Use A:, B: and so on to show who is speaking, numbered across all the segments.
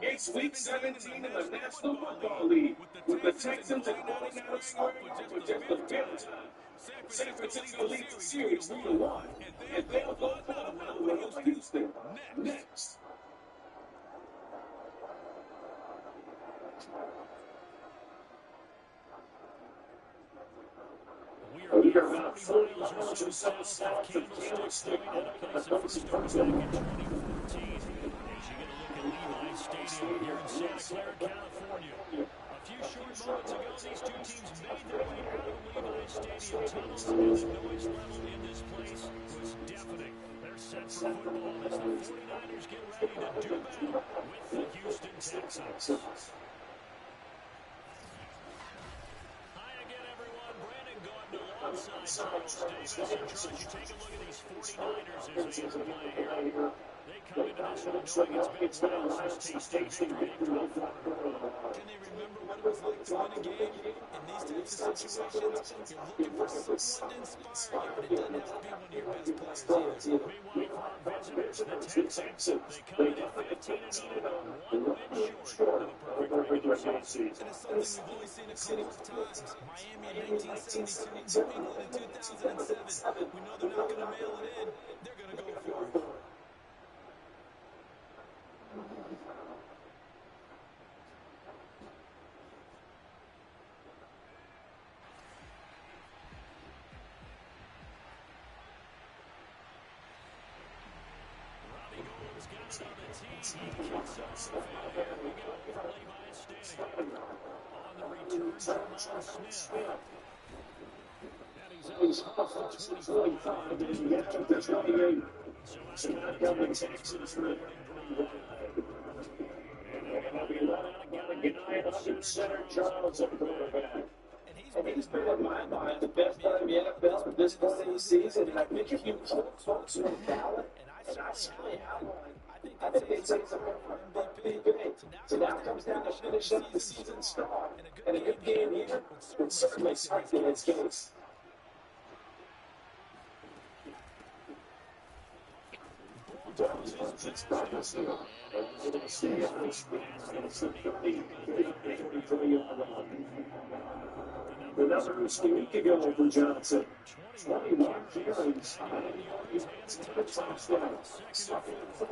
A: It's week 17 in the National Football League, with the Texans and 49ers squaring off with just a bit of time. San Francisco leads the series 3-1, and they'll go for the win against Houston next. We are about 40 miles or so south of Candlestick, a place in Arizona.
B: Stadium here in Santa Clara, California. A few short moments ago, these two teams made their way out of the Levi Stadium tunnels, and the noise level in this place was deafening. They're set for football as the 49ers get ready to do battle with the Houston Texans. Hi again, everyone. Brandon Gardner alongside Charles Davis. And Charles, you take a look at these 49ers as they play here. They come into this one knowing it's been a while since they tasted victory.
C: Can they remember what it was like to win a game? In these types of situations, you're looking for someone to inspire you, but it doesn't have to be one of your best players either.
B: Meanwhile, for our visitors, the Texans, they come in at 15-0, one win short of the perfect regular season.
C: And it's something we've only seen a couple of times. Miami in 1972, New England in 2007. We know they're not going to mail it in. They're going to go for it.
A: He's off to 25 and he gets up to 28. So not coming Texans for it. And they'll be run out of Guy under center, Charles at quarterback. And he's been in my mind the best out of the NFL at this point in the season. And I think if you took folks with talent, and I certainly have one, I think they'd say it's a MVP. So now it comes down to finish up the season strong. And a good game here would certainly strengthen its case. The numbers a week ago for Johnson. 21 carries, 9 yards, and a touchdown. Second and 4.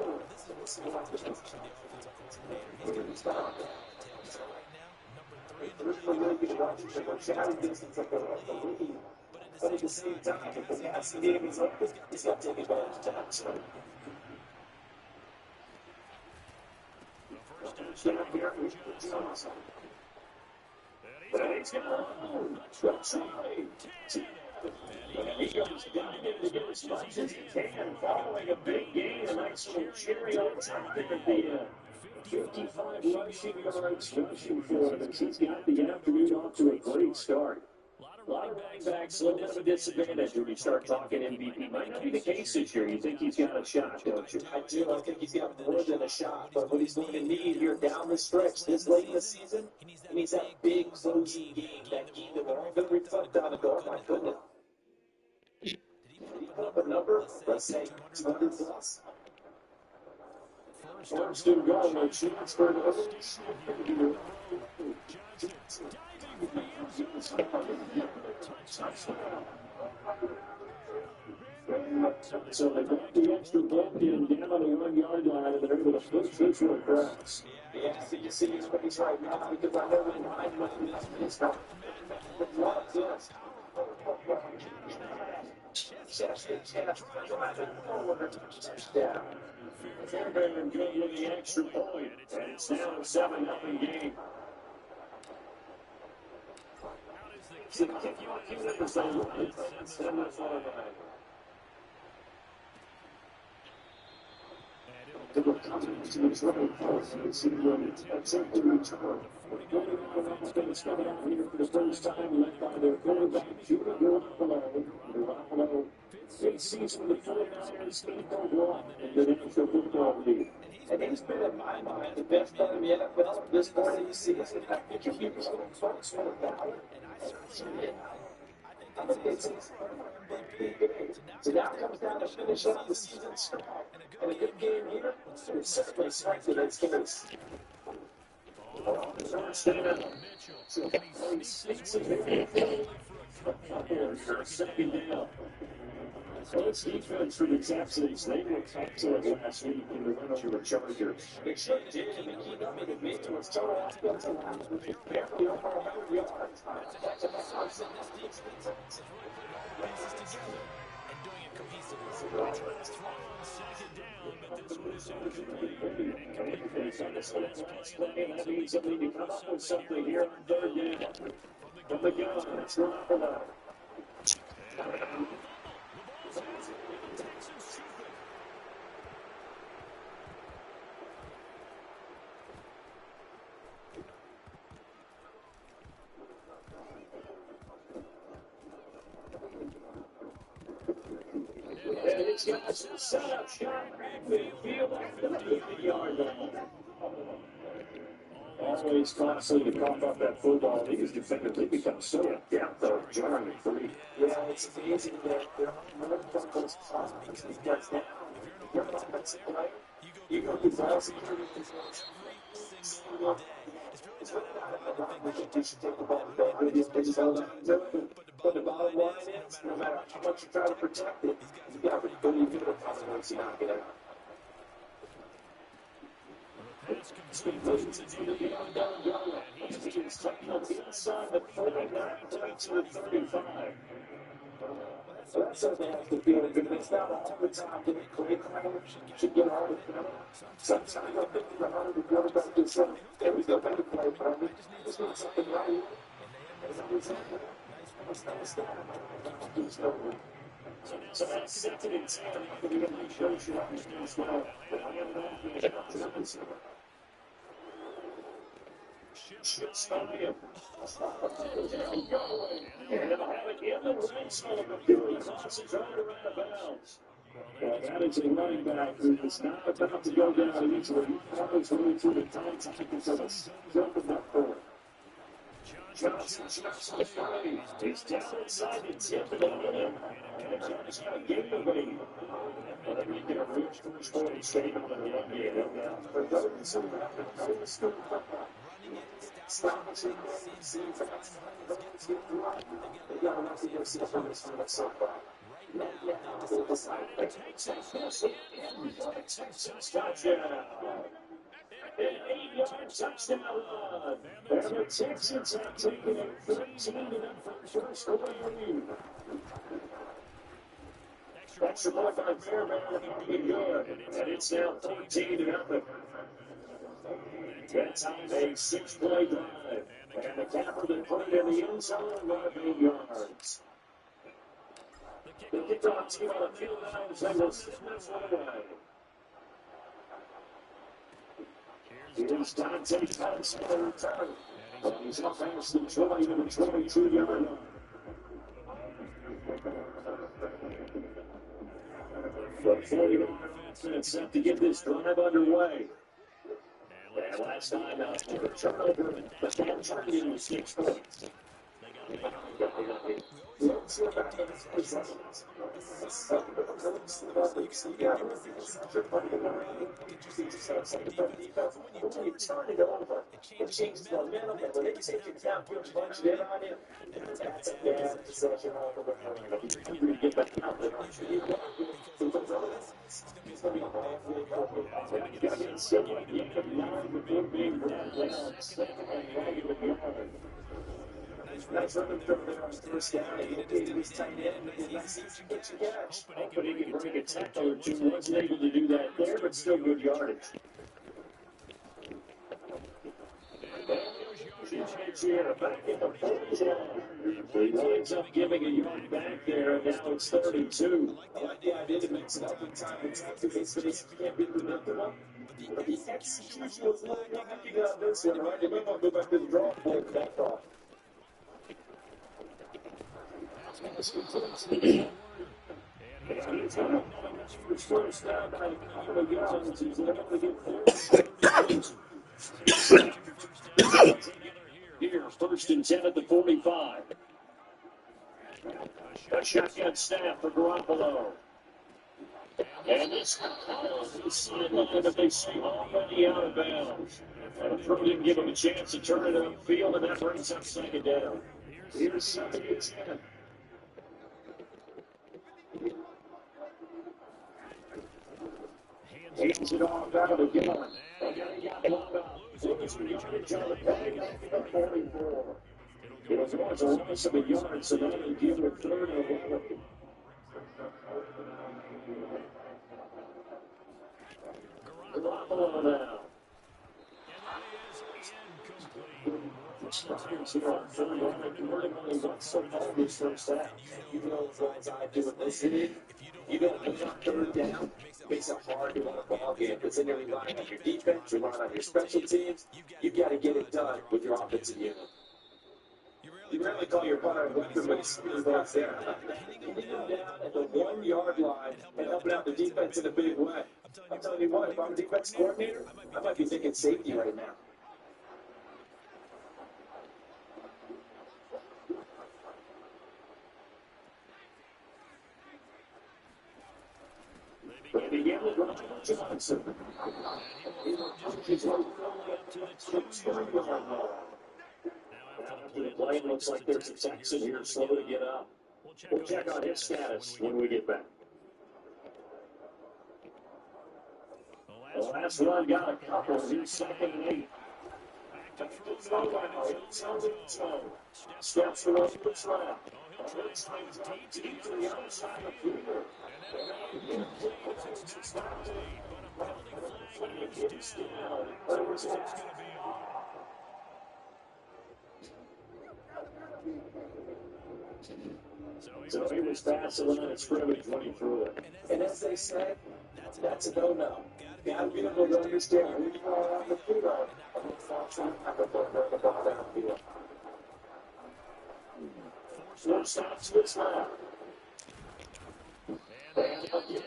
A: But at the same time, if the passing game is up, he's got to take advantage of that. Down here with Johnson. And he's gone. And he goes down to get as much as he can, following a big gain. A nice little cherry on top there at the 55 rushing yards rushing for him. He's got the afternoon off to a great start. A lot of running backs a little bit of a disadvantage when you start talking MVP. Might not be the case this year. You think he's got a shot, don't you?
C: I do. I think he's got more than a shot. But what he's going to need here down the stretch this late in the season, he needs that big closing game. That game that we're all going to reflect on and go, oh my goodness. Did he put up a number? Let's say 200 plus.
A: First and goal, no chance for the So they got the extra point in down on the 1-yard line, and they're able to push this one across.
C: Yeah, you see his face right now, because I know in my mind this not.
A: Fairbairn good with the extra point, and it's now a 7-0 game. So if you want to keep that the same way, it's not far behind. The Republicans to his right policy when it's up to return. Going offense going to start out here for the first time, led by their quarterback, Judah Garoppolo. This season, the 49ers can't go wrong in the National Football League. And he's been, in my mind, the best out of the NFL at this point in the season. I think if you took folks with talent, and I certainly did, I think it's MVP. So now it comes down to finish up the season strong. And a good game here would certainly strengthen its case. First down. So he sneaks it here for a couple for a second down. Well, it's defense for the Texans. They were excellent last week in the win over the Chargers.
C: They sure did, and they keep up with me to its total offensive line. Barely over 100 yards. That's a mess. This defense is really putting all pieces together and doing it cohesively.
B: Throw on second down, but this one is incomplete. An incomplete pass on this last play.
A: That means that we need to come up with something here on third down. From the gun, it's Garoppolo. And it's got a setup shot midfield after the 50-yard line. Always constantly to pump up that football. These defenders, they become so adept of jarring free.
C: Yeah, it's amazing that they're more those problems because now you're an offensive player. You go through balls and you're every single day. It's really not a thing that you should take the ball back with you. They just hold on to it. But the bottom line is, no matter how much you try to protect it, you got to really good at it once you knock it out.
A: Speed motions into the beyond down goal. He is taken on the inside the 49 down to the 35.
C: So that's something they have to feel good. It's not all the time that they play crowd should get all the time. Sometimes I think the 100 quarterback is saying, there we go, better play, but I mean, it's not something right. It's always happening. It's not a stop. It's no way.
A: So that's second and 10. We got to show you as well. Shoots from him. And they'll have it in the right side of the field. He crosses right around the bounds. Well, that is a running back who is not about to go down easily. He follows really through the tight tackles of us. Jumping that forward. Johnson shoots the play. He's down inside the tip of the him. And John's got a game of eight. Well, they need to reach first point straight on the game. For those who have the first school football. Stop it, see fast. Let's get right. They got enough to go see from this from the softball. Now, decide. Texas touchdown. An 8-yard touchdown run. And the Texans have taken a 13-0 first quarter lead. Extra point by Fairbairn will be good. And it's now 13-0. That's a 6-play drive. And the capper that put it in the end zone about 8 yards. The kickoff team on the field now is number 7 away. Here's Dante Pence for the return. He's up past the 20 to the 22-yard line. But 40 minutes set to get this drive underway. And last time, for turnover, but they're trying to do 6 points. Turn it over. It changes the momentum, and when they take it down, put a bunch of it on it. That's a bad possession over the get back out there. It's going to be a bad play. You got to get someone you can line the big man down. Nice running through there on first down. He was tight end, and let's see if you get your catch. But he can bring a tackle or two. Wasn't able to do that there, but still good yardage. Here, back in the 40s. He ends up giving a yard back there, and now it's 32. I like the idea to mix it up in time. It's not too space. You can't be predictable. But the execution was not knocking out this one, right? You might want to go back to the drawing board for that thought. First down by a couple of yards. He's able to get there. Here, first and 10 at the 45. A shotgun snap for Garoppolo. And this is sideline that they say already out of bounds. And Drew didn't give him a chance to turn it upfield, and that brings up second down. Here's second and 10. Hands it off out of the gun. And he got blown up. Losing yardage on the bag at 44. It was almost a loss of a yard, so now they give it third and 11. Garoppolo now.
C: You know as well as I do with this inning, you don't put that third down, makes it hard to win a ball game because then you're relying on your defense, you're relying on your special teams. You got to get it done with your offensive unit. You rarely call your punter a weapon when he's there. Hitting him down at the 1 yard line and helping out the defense in a big way. I'm telling you what, if I'm a defense coordinator, I might be thinking safety right now.
A: They begin with Roger Johnson. He's only up to the 2-yard line. After the play, it looks like there's a Texan here slow to get up. We'll check on his status when we get back. The last one got a couple. Here's second and 8. Steps away from the trap. Deep to the outside of Peter. So he was fast the line of scrimmage when he threw it.
C: And as they say, that's a no-no. Got to be able to understand who you are on the field. And it's not trying to have a ball downfield.
A: Four stops to his left. And again,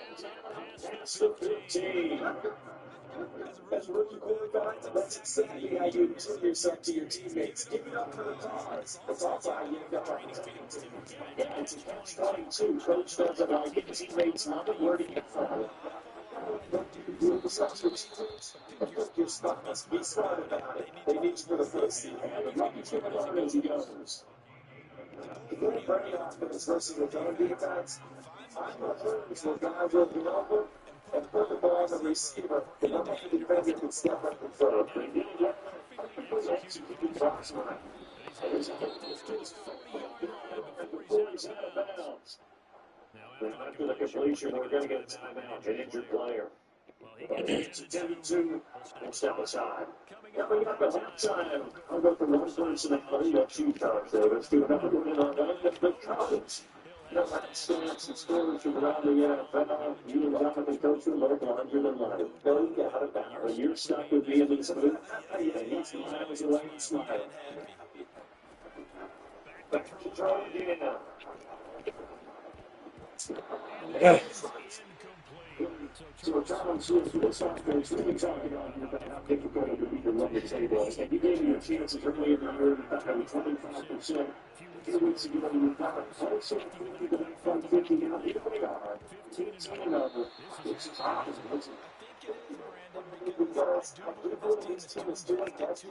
A: past the 15.
C: As a rookie quarterback, that's exactly how you prove yourself to your teammates. Give it up for the cause. That's also how you end up on the team.
A: Yeah, it's a catch 22. Coach does it by getting teammates not where to get from.
C: You're smart. Be smart about it. They need you for the first team.
A: And the rookie team along as he goes.
C: The good Brady offense versus the zone defense. I'm the first where guys will be over and put the ball on the receiver. The number of the defender can step up and throw.
A: After the completion, we're going to get a timeout, an injured player. It's a 10-2. We'll step aside. Coming up at halftime, I'll go from one person and play up two touchdowns to another one in our the college. Now, that's stats and scores from around the NFL. You and Jonathan coach from local 111. No doubt about it. You're stuck with me in this booth. Yeah, he's smiles away and smiling. Back to the throw again. So John Swift, this offense, really talking on you about how difficult it would be to run the table. And you gave me your chances early in the year, you got over 25%. A few weeks ago, you got also 50 to that front 50. Now, here we are. 15 over. This is awesome.
C: Because I believe this team is doing that to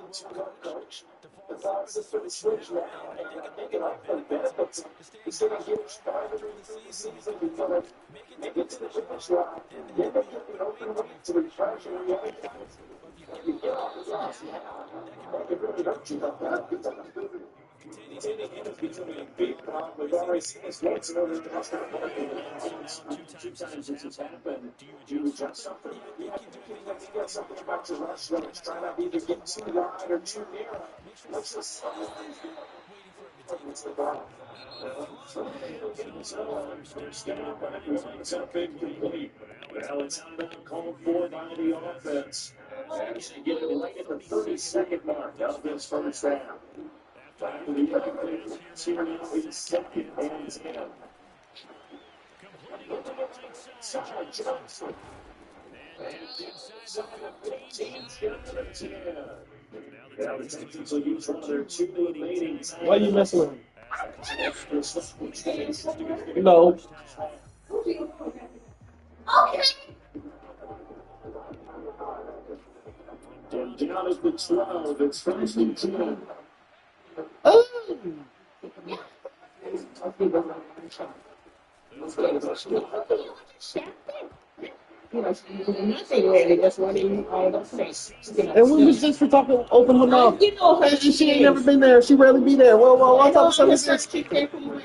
C: coach. The Fox is for the switch now, and they can make it up for the benefits. Instead of getting started through the season, we gotta make it to the finish line. Then they get the open weight to refresh and re-energize. You get off the gas now. That could really hurt you like that. Containing him is becoming a big problem. We've already seen this once in over the last
A: Two times this has happened. Do you adjust something?
C: You got something about your rush rush. Try not to either get too wide or too near. Let's just it's the ball.
A: First down, back lines up incomplete. Well, it's not called for by the offense. Actually get it right at the 30-second mark of this first half. Back to the incomplete. Here now is second and 10. Side Johnson. Now the Texans will use one of their two remaining.
D: Why are you messing with me? No.
A: And down at the 12, it's first and 10.
D: Oh! Nothing really, just running all the face.
E: And we was just for talking open her mouth.
D: You know her.
E: And she ain't never been there. She rarely be there. Well, I'll talk to somebody.
D: She came from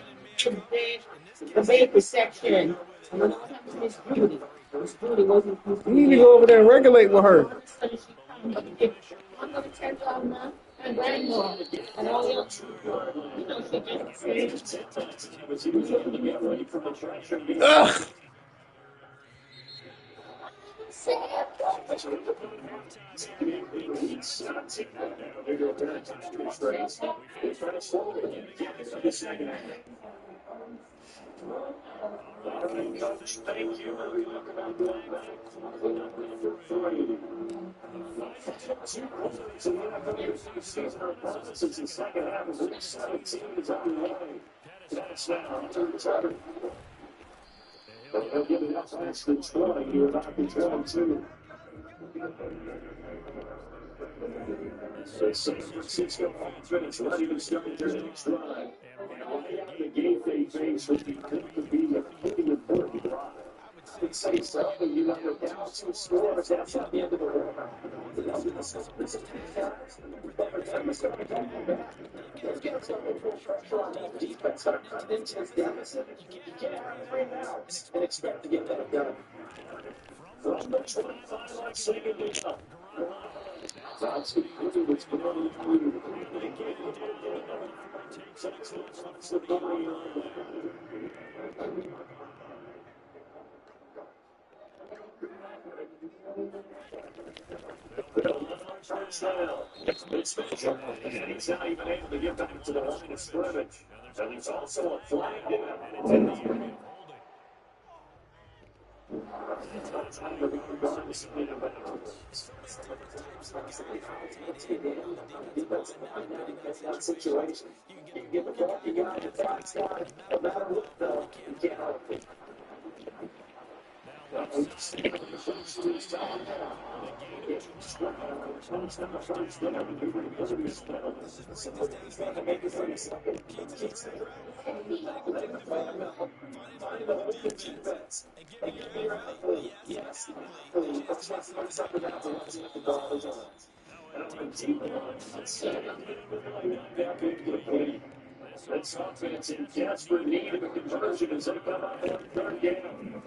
D: the Baker section. I don't know what happened to Miss Beauty. Miss Beauty wasn't.
E: You need to go over there and regulate with her.
D: I'm going to tell y'all now. My grandma and all y'all. You know, she just
E: Ugh.
A: Thank you. Season since the second half of week 17 is underway. That's now third. They'll give it up past the 20 here, about the 22. The San Francisco offense not even started their next drive. And right out of the gate, they face what could be a pretty important drive. I would say so, but you know, they're down 2 scores. That's not the end of the world. Defense are cut into his deficit. You can't have 3 outs and expect to get that done. From the 25 second lead. That's the quickly that's been on the lead. Takes the body He's not even able to get back to the line of scrimmage. And he's also a flag down. Situation. You can get the ball, you got it, that's got it. No matter what, though, you can't help it. That's offense in desperate need of a conversion as they come up on third down.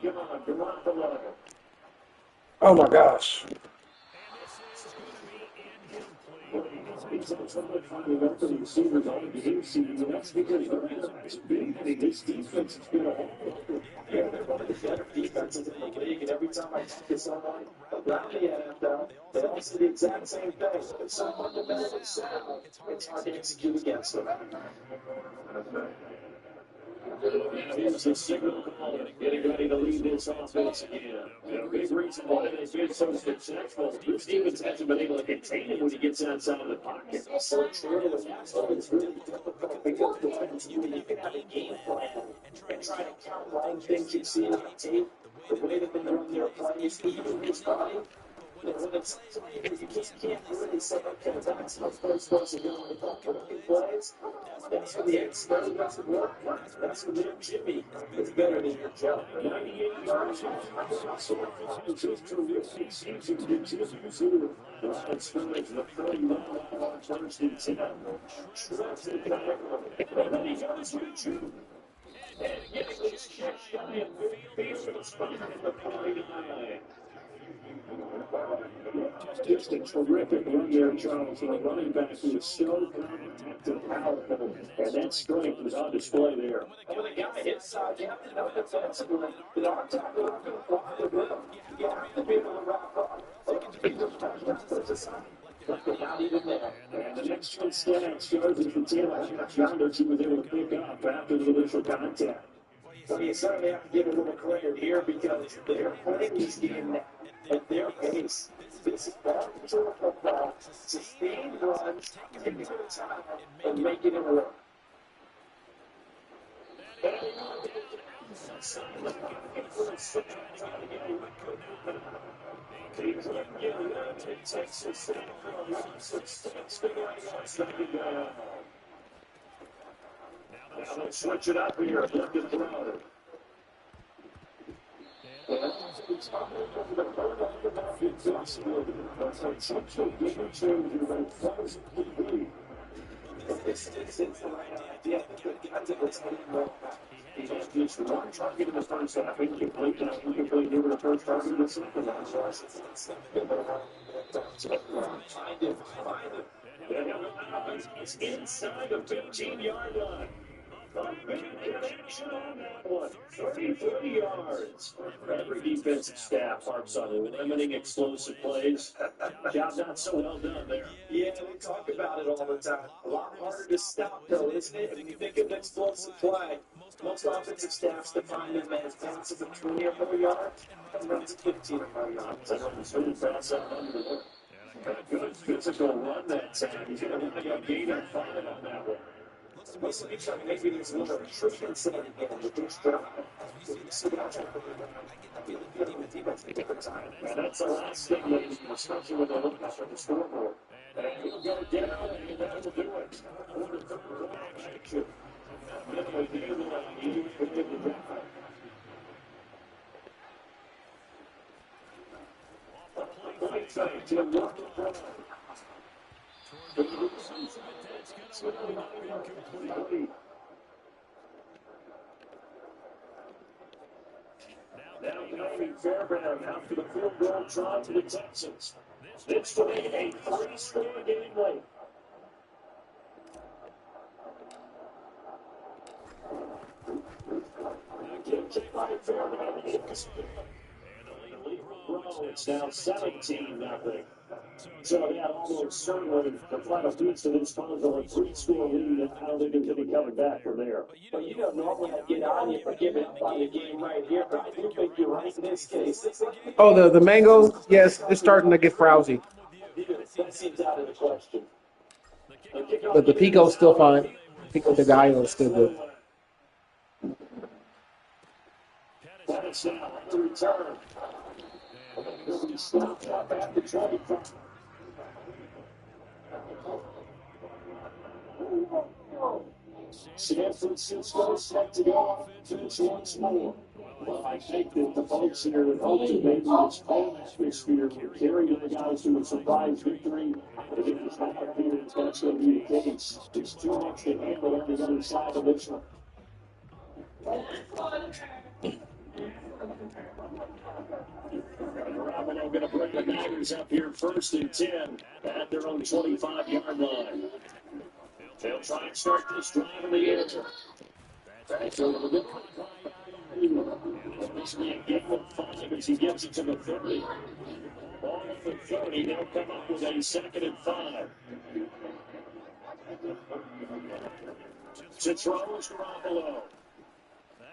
A: Come on, below.
E: Oh my gosh.
A: He's outside finding out that he's seen with all the games, that's because it's big and his defense has been a whole. Yeah, they're one of the better defenses in the league, and every time I talk to someone around the NFL, they all say the exact same thing. It's so fundamentally sound, it's hard to execute against them. Here's the signal call, getting ready to lead this offense again. A big reason why they've been so successful. Bruce Stevens hasn't been able to contain him when he gets outside of the pocket. So true, and that's what is really difficult because you can have a game plan and try to outline things you've seen on tape, the way that they run their plays, even his body. But when it's you just can't really say, okay, that's how it's supposed to go with the plays. That's when the expert doesn't work. That's when Jimmy is better than your Joe. 98 yards. So just terrific season continues here. That's scrimmage, the 31 on first and 10. And then he goes to June. And getting this check shy of midfield, it's behind the 49. Just a terrific run there, Charles, and the running back who is so compact and powerful, and that strength was on display there. When the guy hits Captain up defensively, the arm tackle is going to fly the middle. You have to be able to wrap up. But not even there. And the next one stat shows that the tail yardage he was able to pick up after the initial contact. So you certainly have to give a little credit here because they're playing this game now at their pace. This is all control football, sustained runs, taking their time, and making it work. Switch it up here. Look at the road. He's the one target in the first half. Incomplete in the first target in the second half. It's inside the 15-yard line. Connection on that one. 33 yards. Every defensive staff harps on limiting explosive plays. Job not so well done there.
C: Yeah, we talk about it all the time. A lot harder to stop, though, isn't it? When you think of an explosive play, most offensive staffs define them as passes of 20 or more yards and runs of 15 or more yards.
A: It's really fast out under there. Good physical run that time. He's going to have a gain of 5 on that one.
C: Listen, maybe there's a little treatment set again with this drive.
A: And that's the last thing, ladies, especially when they look after the scoreboard. And he'll go down, and that will do it. Action. Right side to the left. Now coming Fairbairn after the field goal try to the Texans. This will be a 3-score game late. It's now 17-0. So yeah, almost certainly the final piece of this puzzle, a 3-score lead, and I don't think they're going to be coming back from there.
C: But you don't normally get on you for giving up on the game right here, but I do think you're right in this case.
E: Oh, the mangoes, yes, it's starting to get frowsy.
C: That seems out of the question.
E: But the pico's still fine. Pico de gallo is still good.
A: That is now the return. He stopped up at the 25. San Francisco set to go on offense once more. Well, I think that the folks here at Oakland, maybe this home atmosphere will carry the guys to a surprise victory. But if it's not here, it's going to be the case. There's too much to handle on the other side of this one. Garoppolo going to bring the Niners up here 1st and 10 at their own 25-yard line. They'll try and start this drive in the air. That's a little bit. This will be a game of 5 as he gets it to the 30. Ball at the 30. They'll come up with a 2nd and 5. To throw is Garoppolo.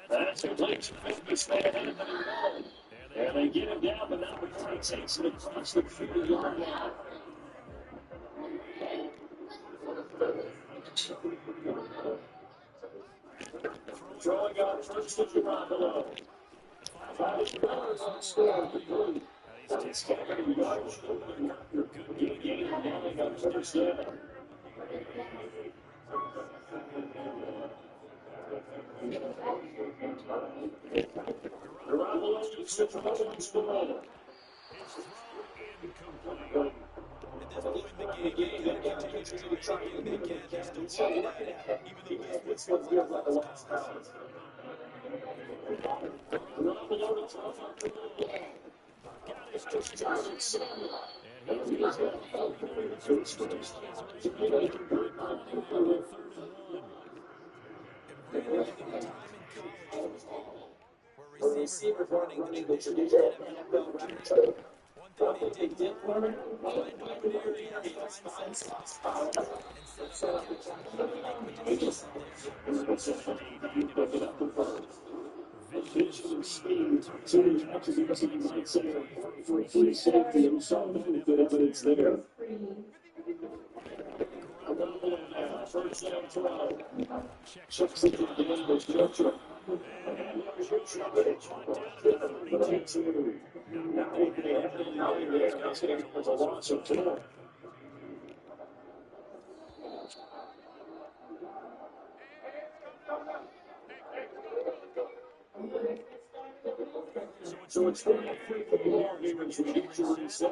A: That's complete. This man had it wrong. And they get him down, but now before he takes it across the 50-yard line. Throwing out first to Garoppolo. 5 yards on score. It's Kevin Yards. Good game of 9 on 1st down. Garoppolo is the throw and score.
C: Receivers running the traditional NFL route. One thing they did for him,
A: vision, speed, so many attributes that you might say are important for a free safety, and so many good evidence there. First down throw. Checks it to the end of the structure. So it's 43 for the ball here as we usually say.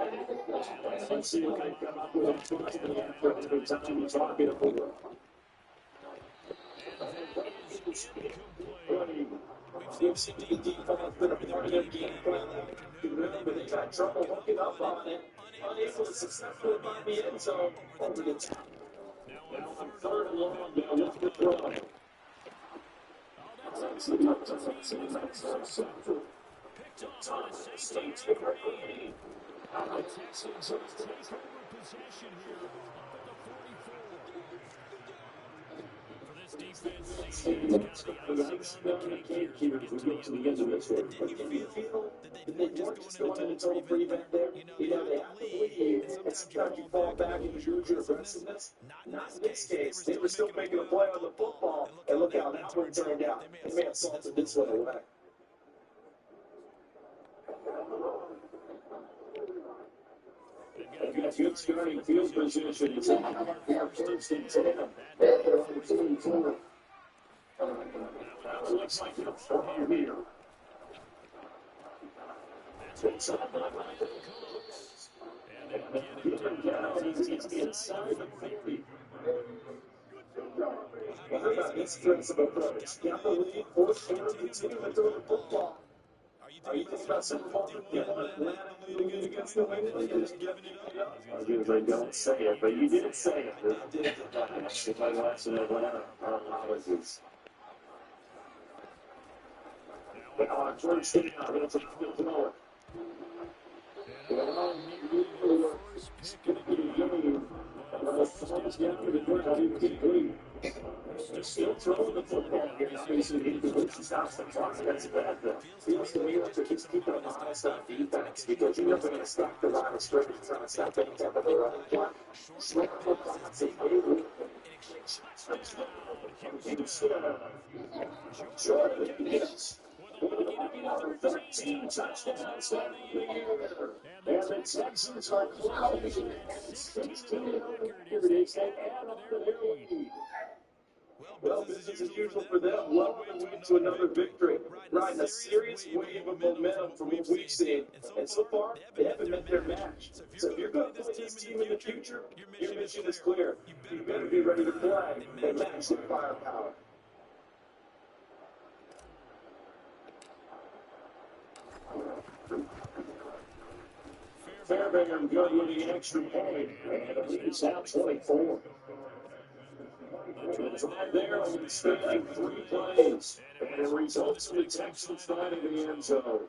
A: Let's see if they come up with a positive after every time he's talking about it.
C: We've seen the defense put up part of their game plan, but they got trouble hooking up on it, unable to successfully find the end zone over the top.
A: Now on third and long, they'll look to throw.
B: Picked off by the safety. The Texans will take over possession here up at the 44. For this defense, Saban's got the icing on the cake here as we get to the end of this one.
C: Did you feel that they weren't just going in a total prevent there? You know, they have to lead, and sometimes you fall back and you lose your aggressiveness. Not in this case. They were still making a play on the football, and look how that one turned out. They may have salted this one away.
A: They've got good starting field position. It's a first and 10. It looks like they'll throw here. It's up by Michael Cox. And getting down, he's inside the 30.
C: Well, how about this aggressive approach? Got the lead, forced down, continue to throw the football. Are you thinking about some form of Atlanta leading it against New England and just giving it up?
A: I was going to say, don't say it, but you did say it. If I watch in Atlanta, our apologies. Now on first down, it's a field thrower. Still throwing the football here. Obviously, he stops the clock. That's bad, though. Feels to me like they're just keeping an eye on defense because you're never going to stop the line of scrimmage trying to stop any type of a running play. Slip the clock, say, Jordan Hicks. 13 touchdowns on the year. And the Texans are closing 16 here it is. They add on to their lead.
C: Well, business as usual for them. Welcome to another victory. Riding a serious wave of momentum from what we've seen. And so far, they haven't met their match. So if you're going to play this team in the future, your mission is clear. You better be ready to play and match their firepower.
A: Fairbairn good with the extra point. And it's out 24. Right there on the spanning 3 plays. And it results in the Texans finding the end zone.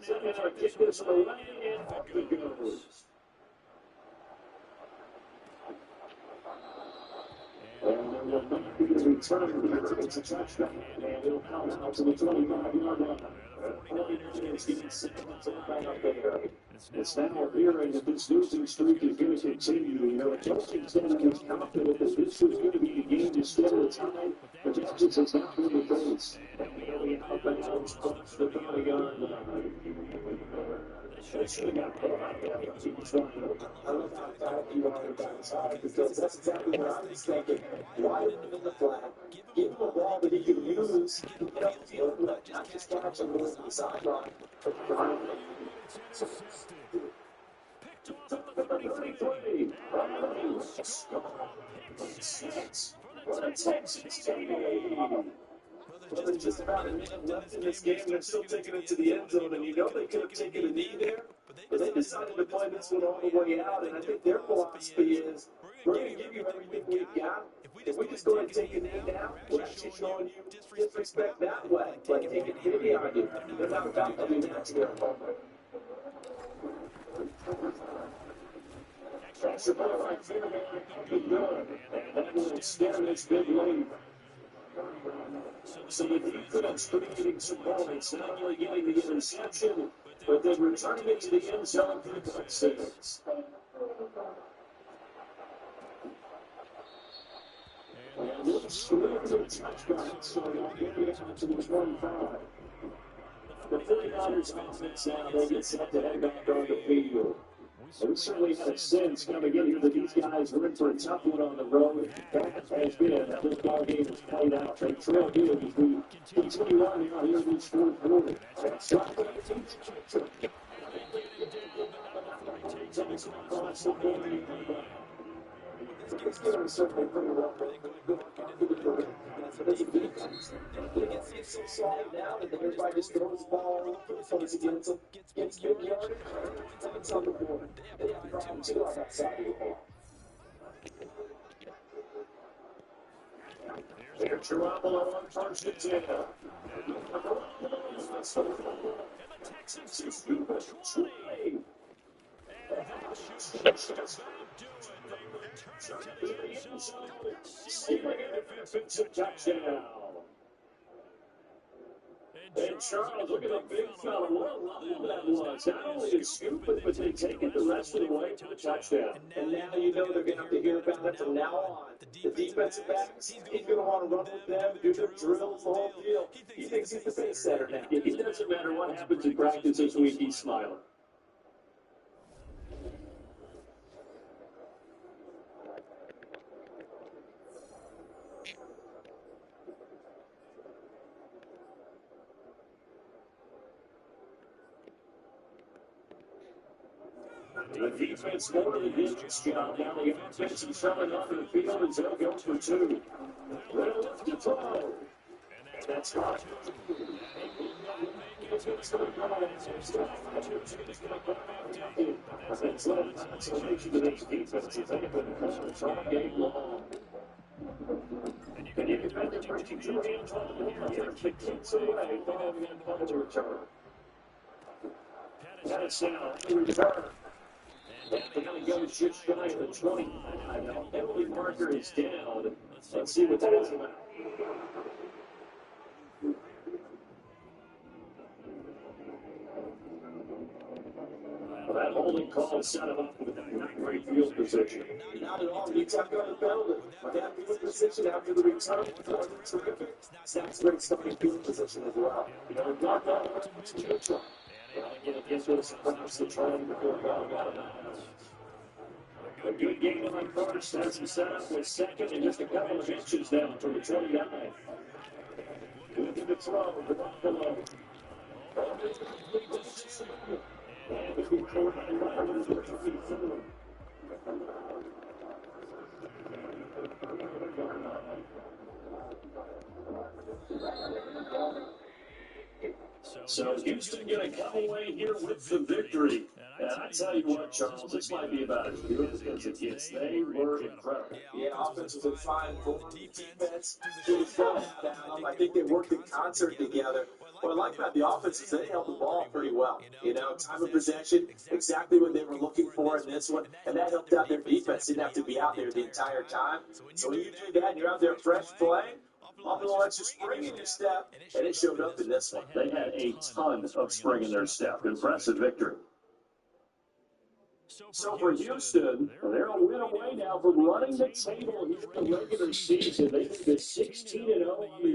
A: So they're going to kick this away and off it goes. And then will not be a return. It's a touchdown. And it'll come out to the 25-yard line. It's getting set up there. It's now appearing that this losing streak is going to continue. You know, Texans is confident that this was going to be a game to steal the time, but Texans has not been the case. And they'll be out by those close to the 30-yard line. They should have got put on that.
C: I love how you are downside because that's exactly what I was thinking. Wide him in the flat, give him a ball that he can use, get upfield, not just catch him on the sideline. Well, there's just about a minute left in this game. They're still taking it to the end zone, and you know they could have taken a knee there, but they decided to play this one all the way out. And I think their philosophy is, we're going to give you everything we've got. If we just go ahead and take a knee now, we're actually showing you disrespect that way. Like taking a knee on you. They're not about to do that to their opponent.
A: That's about right there. Good. And that will extend this big lead. So the defense creating some moments, not only getting the interception, but then returning it to the end zone for the touchdowns. And this swift touchdown, so they'll get it out to the 25. The 49ers offense now, they get set to head back on the field. We certainly had a sense coming in here that these guys were in for a tough one on the road. That has been how this ball game has played out. They trail here as we continue on now here in this fourth quarter. That's not the it's getting certainly pretty well.
C: It gets so solid now that everybody just throws the ball over, throws against them, gets big yardage, points on the board. They have problems too on that side of the ball.
A: Here's Garoppolo on first and 10. And
B: the Texans just scoop it early.
A: And Charles, look at the big fella. What a run that was. Not only a scoop, but they take it the rest of the way to the touchdown.
C: And now you know they're going to have to hear about it from now on. The defensive backs, he's going to want to run with them, do their drills, the whole deal. He thinks he's the base center now.
A: It doesn't matter what happens in practice this week, he's smiling. The defense more than his job. Now the offense is showing off in the field as they'll go for two. They'll lift to throw. And that's right. That's led isolation to these defenses. They have been close all game long. And you can bet they're breaking two hands on the ball here. 15 away from having a punt to return. That's now the return. They're going to go just shy of the 20. Now, Emily Parker is down. Let's see what that is about. Well, that holding call set him up with not great field position.
C: Not at all. You talk about the penalty. That field position after the return was terrific. That's great starting field position as well.
A: You know, not that much to neutral. Again, gives us perhaps the trying before God got it. A good game on first. That's the setup with second and just a couple of inches down from the 29. Looking to throw the Buffalo. And the good quarterback is looking through. So Houston going to come away here with the victory. And I tell you what, Charles, this might be about as good as it gets. They were incredible.
C: Yeah, offense was a fine defense. Did a foul down. I think they worked in concert together. What I like about the offense is they held the ball pretty well. You know, time of possession, exactly what they were looking for in this one. And that helped out their defense. Didn't have to be out there the entire time. So when you do that and you're out there fresh playing, Buffalo lets you spring in your step, and it showed up in this one.
A: They had a ton of spring in their step. Impressive victory. So for Houston, they're a win away now from running the table here in the regular season. They moved to 16-0 on the